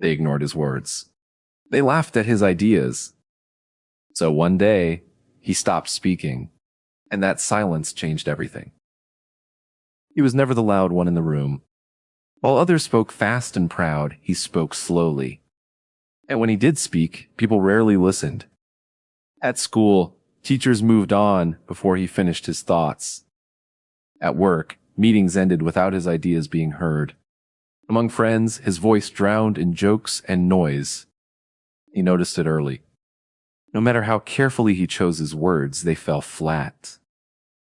They ignored his words. They laughed at his ideas. So one day, he stopped speaking, and that silence changed everything. He was never the loud one in the room. While others spoke fast and proud, he spoke slowly. And when he did speak, people rarely listened. At school, teachers moved on before he finished his thoughts. At work, meetings ended without his ideas being heard. Among friends, his voice drowned in jokes and noise. He noticed it early. No matter how carefully he chose his words, they fell flat.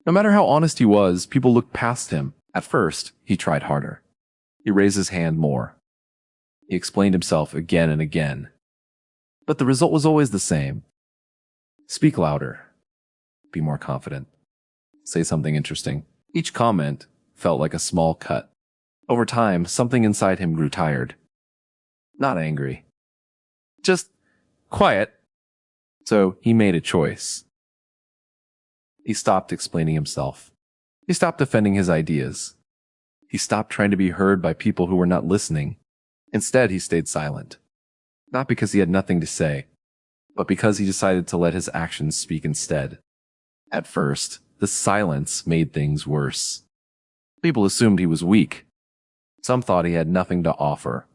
No matter how honest he was, people looked past him. At first, he tried harder. He raised his hand more. He explained himself again and again. But the result was always the same. Speak louder. Be more confident. Say something interesting. Each comment felt like a small cut. Over time, something inside him grew tired. Not angry. Just quiet. So he made a choice. He stopped explaining himself. He stopped defending his ideas. He stopped trying to be heard by people who were not listening. Instead, he stayed silent. Not because he had nothing to say, but because he decided to let his actions speak instead. At first, the silence made things worse. People assumed he was weak. Some thought he had nothing to offer.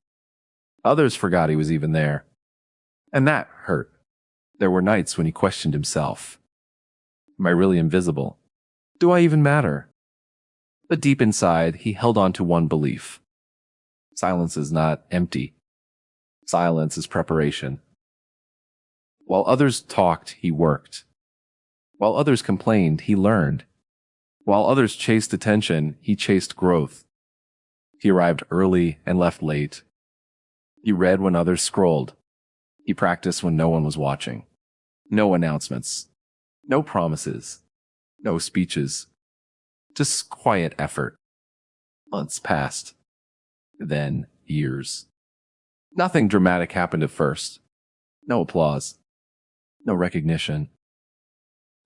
Others forgot he was even there. And that hurt. There were nights when he questioned himself. Am I really invisible? Do I even matter? But deep inside, he held on to one belief. Silence is not empty. Silence is preparation. While others talked, he worked. While others complained, he learned. While others chased attention, he chased growth. He arrived early and left late. He read when others scrolled. He practiced when no one was watching. No announcements. No promises. No speeches. Just quiet effort. Months passed. Then years. Nothing dramatic happened at first. No applause. No recognition.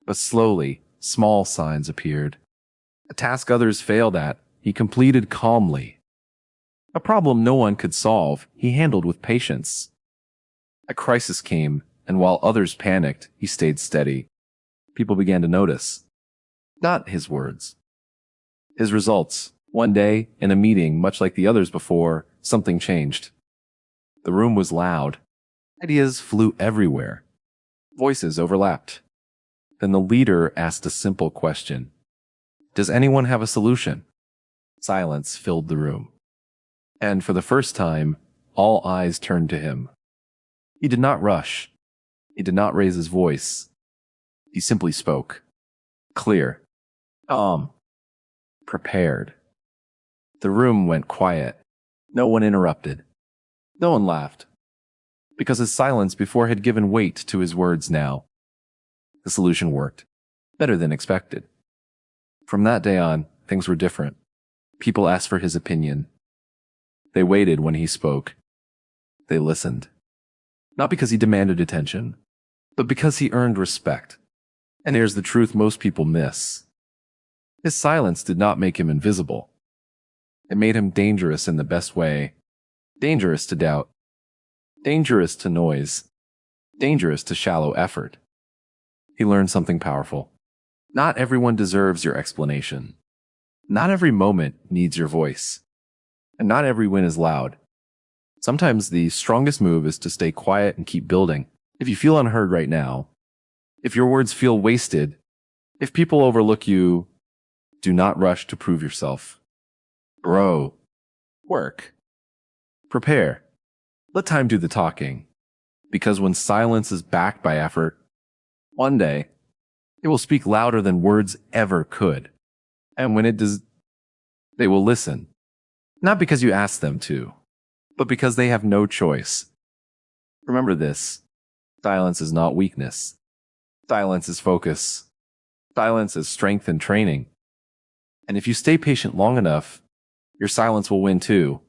But slowly, small signs appeared. A task others failed at, he completed calmly. A problem no one could solve, he handled with patience. A crisis came, and while others panicked, he stayed steady. People began to notice. Not his words. His results. One day, in a meeting, much like the others before, something changed. The room was loud. Ideas flew everywhere. Voices overlapped. Then the leader asked a simple question. Does anyone have a solution? Silence filled the room. And for the first time, all eyes turned to him. He did not rush. He did not raise his voice. He simply spoke. Clear. Calm. Prepared. The room went quiet. No one interrupted. No one laughed. Because his silence before had given weight to his words now. The solution worked. Better than expected. From that day on, things were different. People asked for his opinion. They waited when he spoke. They listened. Not because he demanded attention, but because he earned respect. And here's the truth most people miss. His silence did not make him invisible. It made him dangerous in the best way. Dangerous to doubt. Dangerous to noise. Dangerous to shallow effort. He learned something powerful. Not everyone deserves your explanation. Not every moment needs your voice. And not every win is loud. Sometimes the strongest move is to stay quiet and keep building. If you feel unheard right now, if your words feel wasted, if people overlook you, do not rush to prove yourself. Grow. Work. Prepare. Let time do the talking. Because when silence is backed by effort, one day, it will speak louder than words ever could. And when it does, they will listen. Not because you ask them to, but because they have no choice. Remember this. Silence is not weakness. Silence is focus. Silence is strength and training. And if you stay patient long enough, your silence will win too.